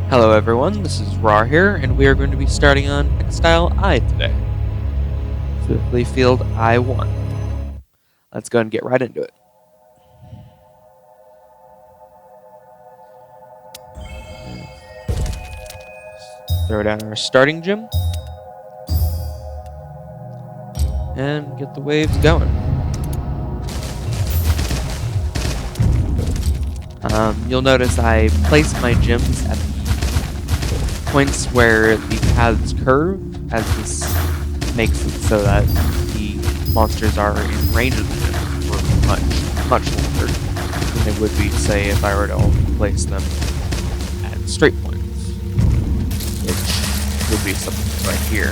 Hello everyone, this is Rar here, and we are going to be starting on Textile I today. Specifically field I1. Let's go and get right into it. Throw down our starting gym. And get the waves going. You'll notice I place my gyms at the points where the paths curve, as this makes it so that the monsters are in range of the gym for much longer than they would be, say, if I were to only place them at straight points, which would be something right here,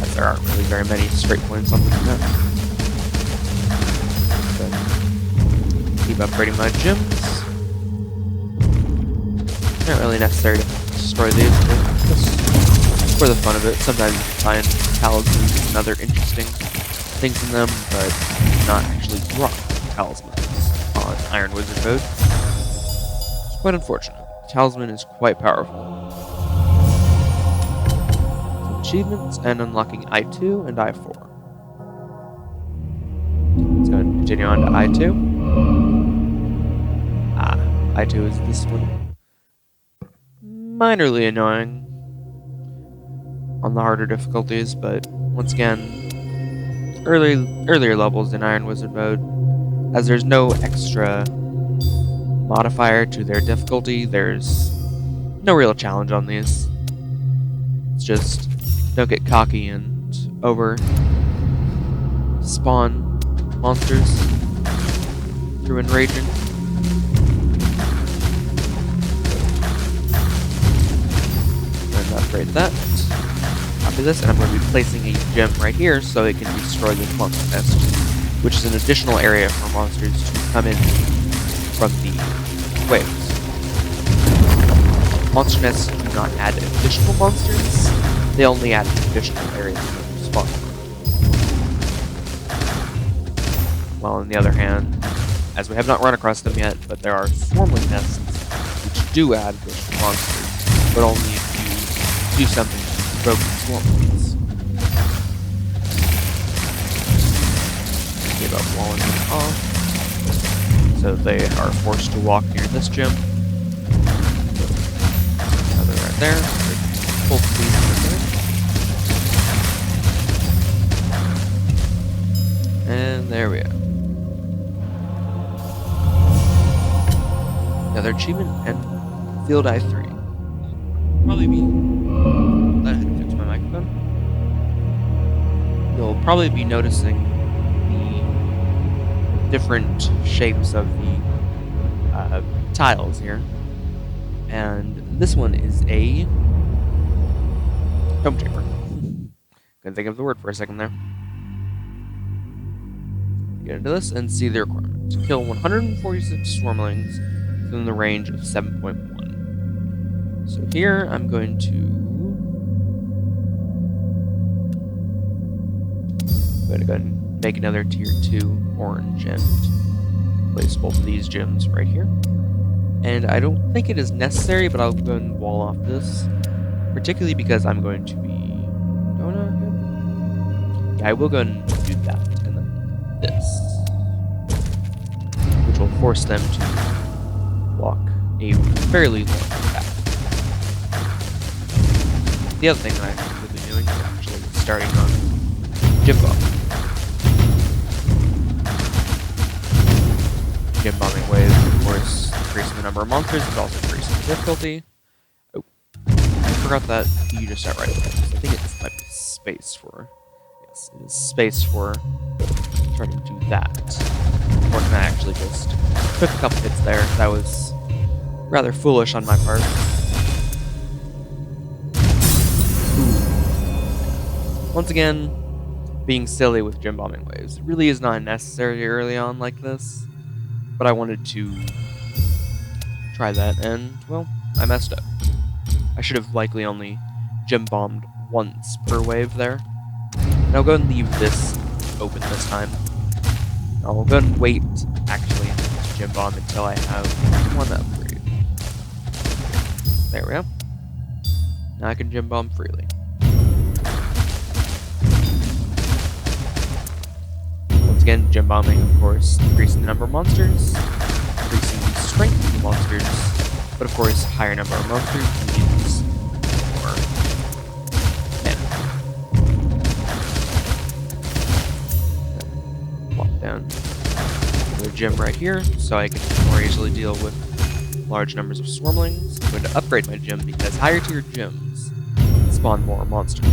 as there aren't really very many straight points on this map. Keep upgrading my gyms. Not really necessary to destroy these, but just for the fun of it. Sometimes you can find talismans and other interesting things in them, but not actually drop talismans on Iron Wizard mode. It's quite unfortunate. The talisman is quite powerful. Some achievements and unlocking I2 and I4. Let's go and continue on to I2. I2 is this one. Minorly annoying on the harder difficulties, but once again, earlier levels in Iron Wizard mode, as there's no extra modifier to their difficulty, there's no real challenge on these. It's just don't get cocky and over spawn monsters through enraging. Upgrade that. Copy this, and I'm going to be placing a gem right here so it can destroy this monster nest, which is an additional area for monsters to come in from the waves. Monster nests do not add additional monsters, they only add additional areas to spawn. While on the other hand, as we have not run across them yet, but there are swarmling nests which do add additional monsters, but only if do something to broken swarmlings. Give up walling them off, so they are forced to walk near this gym. Another right there. Full speed right there. And there we go. Another achievement and field I3. Probably be. Let me fix my microphone. You'll probably be noticing the different shapes of the tiles here, and this one is a dome chamber. Couldn't think of the word for a second there. Get into this and see the requirement: kill 146 swarmlings within the range of 7.1. So here I'm going to go ahead and make another tier 2 orange and place both of these gems right here. And I don't think it is necessary, but I'll go and wall off this, particularly because I'm going to be yeah, I will go and do that and then this, which will force them to walk a fairly long path. The other thing that I'm really doing is actually starting on gym bomb. Gym bombing waves, of course, increasing the number of monsters, but also increasing the difficulty. Oh, I forgot that you just start right away. I think it might be space for. Yes, it is space for trying to do that. Or can I actually just took a couple hits there? That was rather foolish on my part. Once again, being silly with gym bombing waves. It really is not necessary early on like this, but I wanted to try that, and, well, I messed up. I should have likely only gym bombed once per wave there. And I'll go and leave this open this time. I'll go and wait, actually, to gym bomb until I have one upgrade. There we go. Now I can gym bomb freely. Once again, gym bombing, of course, increasing the number of monsters, increasing the strength of the monsters, but of course, higher number of monsters means more mana. Walk down to the gym right here, so I can more easily deal with large numbers of swarmlings. I'm going to upgrade my gym because higher tier gyms spawn more monsters.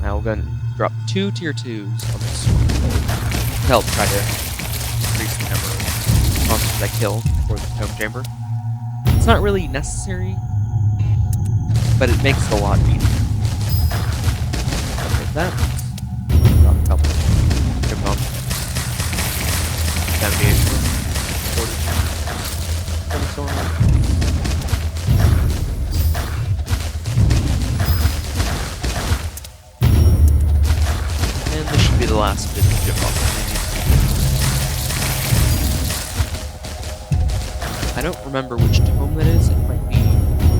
Now we're going to drop 2 tier 2s on this to help try to increase the number of monsters I kill for the Tome Chamber. It's not really necessary, but it makes it a lot easier. Like that. Drop a couple. Gym bomb. 78, 40. And this should be the last bit of gym bomb. I don't remember which tome that is. It might be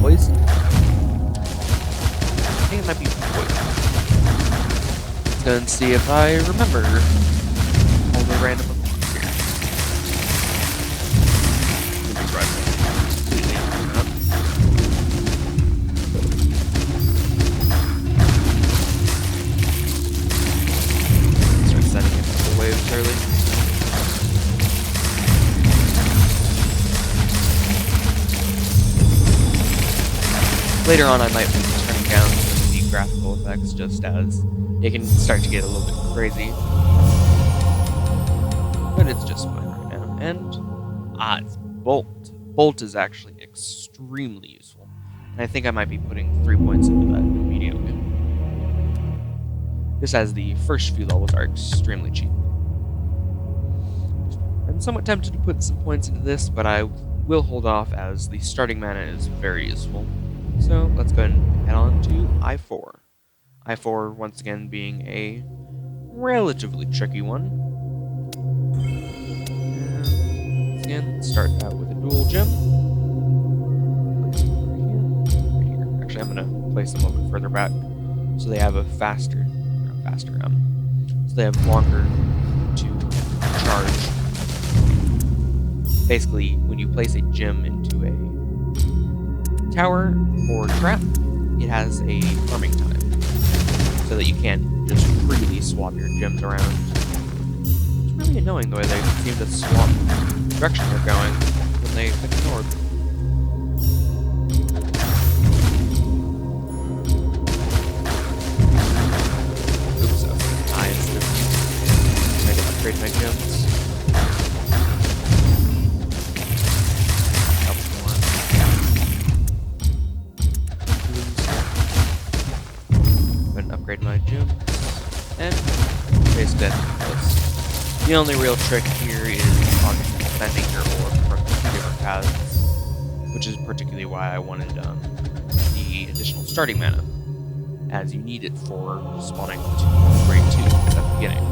poison. I think it might be poison. Let's go and see if I remember all the random ones here. Maybe right. Start setting in the waves early. Later on, I might be turning down some of the graphical effects just as it can start to get a little bit crazy. But it's just fine right now. And, it's Bolt. Bolt is actually extremely useful. And I think I might be putting 3 points into that immediately. Just as the first few levels are extremely cheap. I'm somewhat tempted to put some points into this, but I will hold off as the starting mana is very useful. So let's go ahead and head on to I4. I4 once again being a relatively tricky one. And once again, start out with a dual gem. Place them right here. Actually, I'm gonna place them a little bit further back so they have a so they have longer to charge. Basically, when you place a gem into a tower or trap, it has a farming time, so that you can't just freely swap your gems around. It's really annoying the way they seem to swap the direction they're going when they pick an orb. Oops, I need to upgrade my gems. Upgrade my gem, and basically that's the only real trick here is on sending your orb from 2 different paths, which is particularly why I wanted the additional starting mana, as you need it for spawning to grade 2 at the beginning.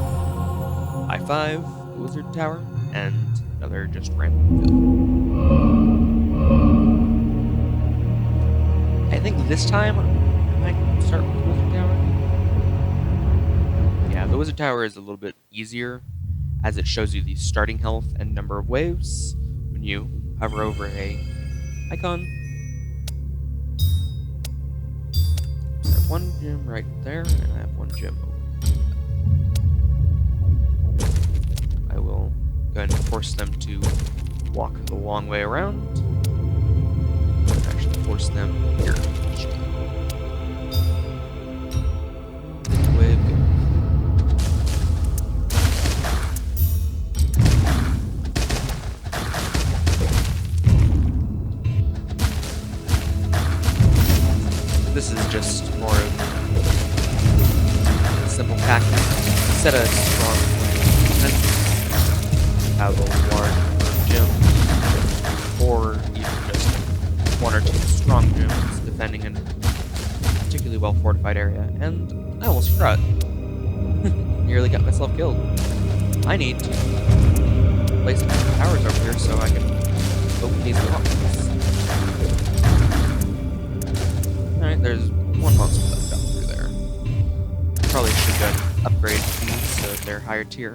I5, the Wizard Tower, and another just random field. I think this time I might start with the Wizard Tower. Yeah, the Wizard Tower is a little bit easier, as it shows you the starting health and number of waves when you hover over a icon. I have one gem right there, and I have one gem over. I will go ahead and force them to walk the long way around. And actually force them here. Wave, go. This is just more of a simple tactic. Instead of strong defense, have a large number of gems, or even just 1 or 2 strong gems, defending a particularly well fortified area. And I almost forgot. Nearly got myself killed. I need to place some towers over here so I can open these locks. there's one monster that got through there. Probably should go and upgrade these so they're higher tier.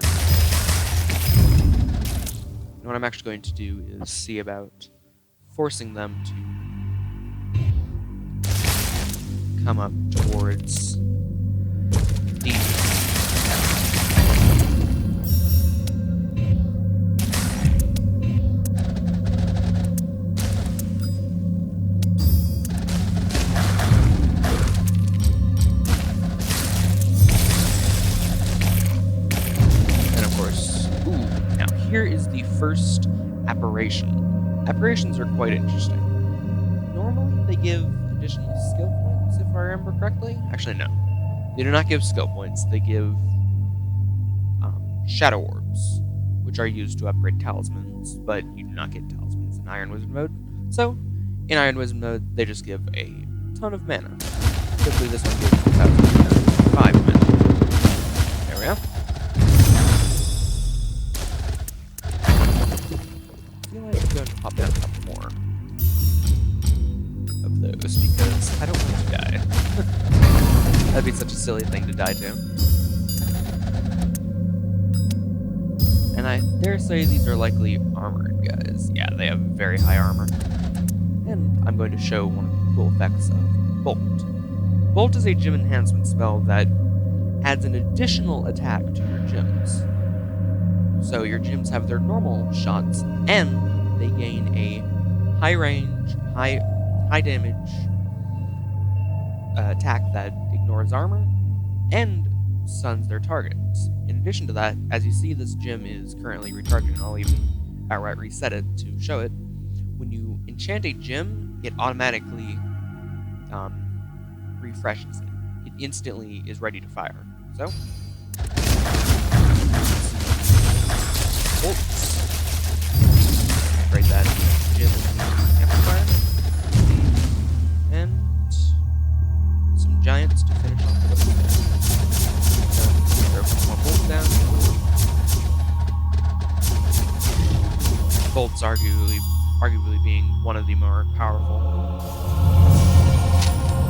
And what I'm actually going to do is see about forcing them to come up towards these. Here is the first apparition. Apparitions are quite interesting. Normally they give additional skill points, if I remember correctly. Actually, no. They do not give skill points. They give shadow orbs, which are used to upgrade talismans, but you do not get talismans in Iron Wizard mode. So, in Iron Wizard mode, they just give a ton of mana. Typically this one gives 5 mana. There we go. I'm going to pop down a couple more of those because I don't want to die. That'd be such a silly thing to die to. And I dare say these are likely armored guys. Yeah, they have very high armor. And I'm going to show one of the cool effects of Bolt. Bolt is a gym enhancement spell that adds an additional attack to your gyms. So your gyms have their normal shots, and they gain a high range, high damage attack that ignores armor and stuns their targets. In addition to that, as you see, this gym is currently recharging, and I'll even outright reset it to show it. When you enchant a gym, it automatically refreshes it. It instantly is ready to fire. So, bolts. Upgrade that gym amplifier. And some giants to finish off the throw some more bolts down. Bolts arguably being one of the more powerful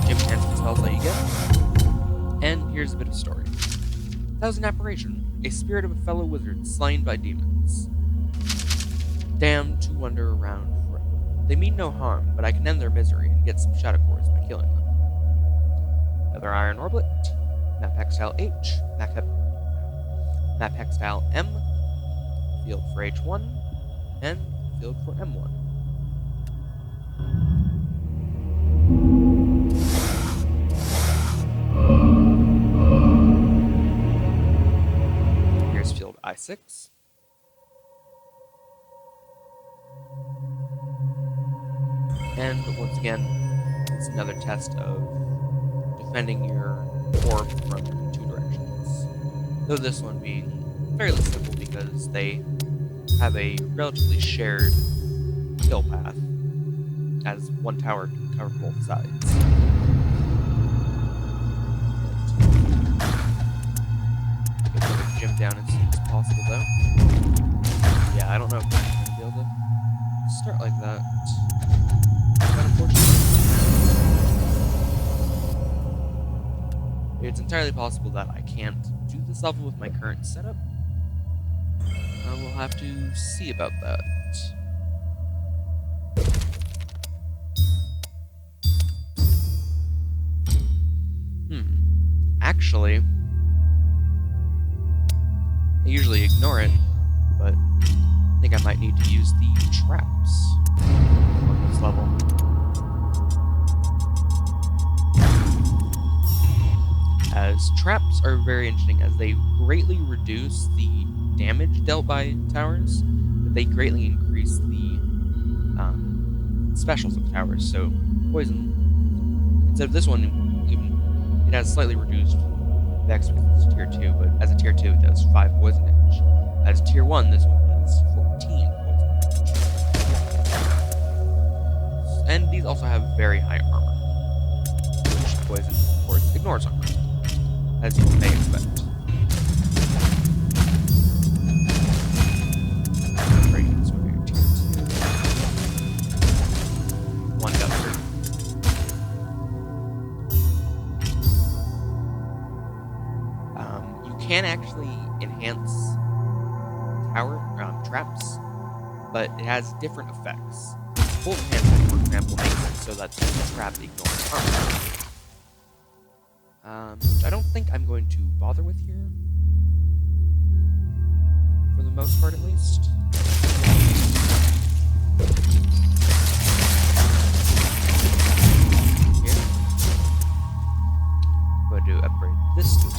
gym enhancement spells that you get. And here's a bit of story. That was an apparition, a spirit of a fellow wizard slain by demons, damned to wander around forever. They mean no harm, but I can end their misery and get some shadow cores by killing them. Another iron orblet, map hextile H, map hextile M, field for H1, and field for M1. Here's field I6. And once again, it's another test of defending your orb from two directions. Though this one being fairly simple because they have a relatively shared kill path, as one tower can cover both sides. Get the gym down as soon as possible, though. Yeah, I don't know if I'm going to be able to start like that. But unfortunately, it's entirely possible that I can't do this level with my current setup. We'll have to see about that. Actually, I usually ignore it, but I think I might need to use the traps on this level. As traps are very interesting, as they greatly reduce the damage dealt by towers, but they greatly increase the specials of towers. So poison, instead of this one, it has slightly reduced dex because it's tier 2, but as a tier 2 it does 5 poison damage. As tier 1, this one does 14 poison damage. And these also have very high armor, which poison, of course, ignores armor, as you may expect. can actually enhance tower traps, but it has different effects. Full enhancement, for example, makes it so that the trap ignores armor. Which I don't think I'm going to bother with here, for the most part at least. Here, I'm going to upgrade this to 2.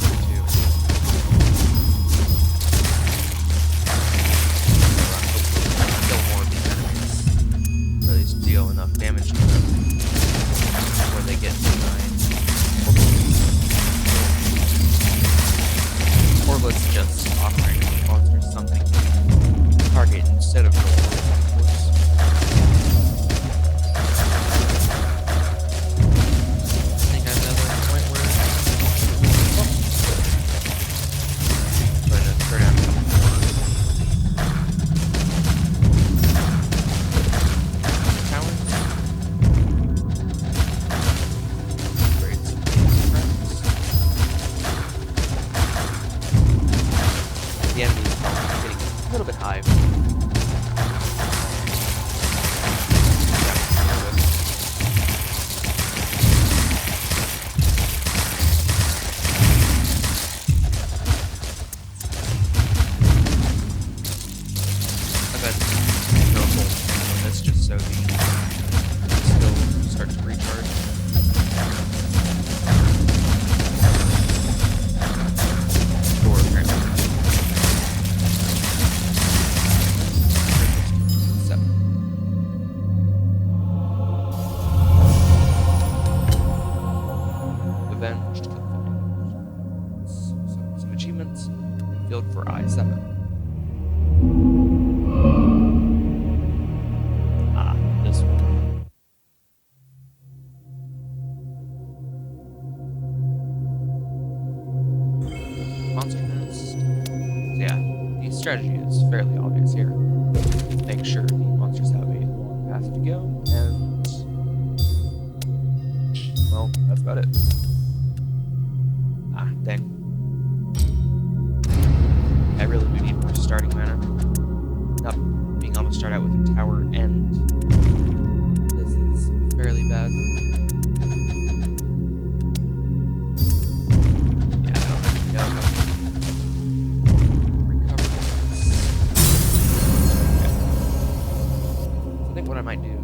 Kill more of these enemies, or at least deal enough damage to them before they get denied. Or let's just offering monsters something to target instead of normal, of course. I think I'm at a point where I'm going to turn out a couple more towers. Upgrade some Gemcraft. The enemy is probably getting a little bit high. I bet no bolt on this just so the skill starts to recharge. Or apparently. 7. Avenged Confidence. Some achievements in field for I-7. This one. Monster Nest. So yeah, the strategy is fairly obvious here. Make sure the monsters have a long path to go, and well, that's about it. Dang. I really do need more starting mana. Not being able to start out with a tower and this is fairly bad. Yeah, I don't actually know how to recover this. Okay. I think what I might do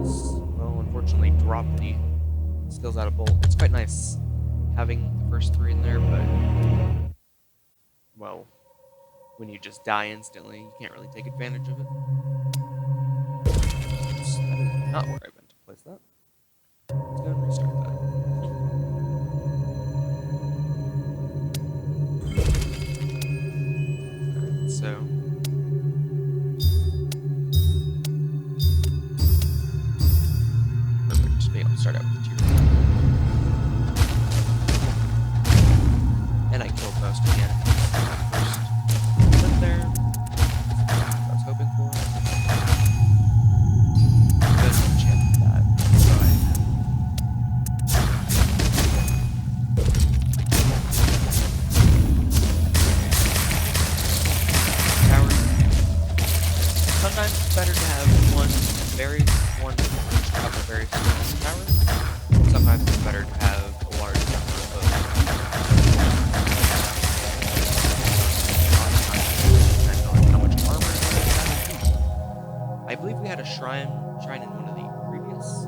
is, well, unfortunately drop the skills out of bolt. It's quite nice having the first 3 in there, but well, when you just die instantly, you can't really take advantage of it. That is not where I meant to place that. Let's go and restart that. Alright, so perfect. Maybe I'll start out with tier 1. And I killed most of the enemies first. Put there. That's what I was hoping for. Just check that. So tower. Sometimes it's better to have one couple very small towers. Sometimes it's better to have a large number of I believe we had a shrine in one of the previous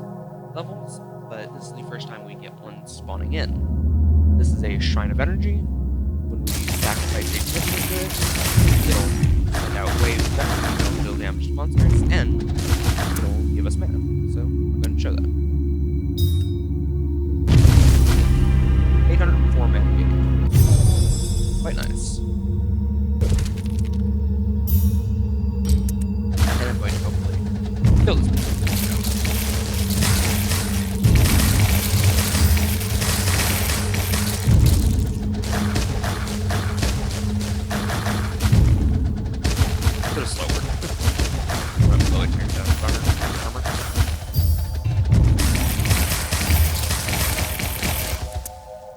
levels, but this is the first time we get one spawning in. This is a Shrine of Energy. When we sacrifice a significant good, it'll send out waves of energy, it'll deal damage to monsters, and it'll give us mana. So I'm going to show that. 804 mana gain. Quite nice. And I'm going to hopefully kill this person. A bit of slow work. I'm slowly turning down armor.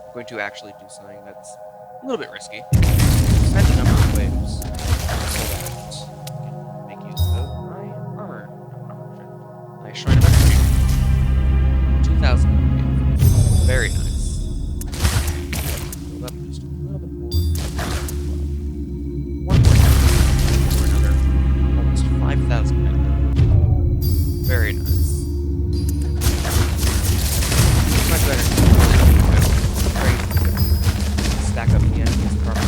I'm going to actually do something that's A little bit risky. Spend a number of waves so that I can make use of my armor. My shrine of energy. 2,000 wave. Very nice. Build up just a little bit more. One more for another almost 5,000 wave. Very nice. Much better. Stack up the enemy's armor.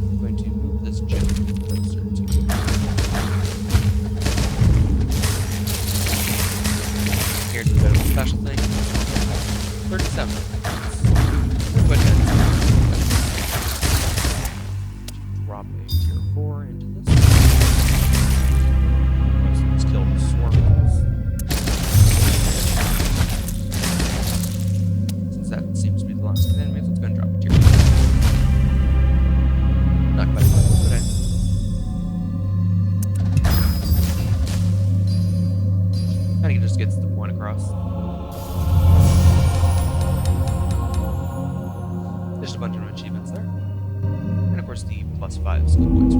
I'm going to move this gem closer to here's a bit of a special thing. 37. Quick drop a tier 4 into this. Let's kill the swarm. That seems to be the last of enemies. Let's go and drop a tier. Not quite close, but I think it just gets the point across. There's a bunch of achievements there. And of course the +5 skill points.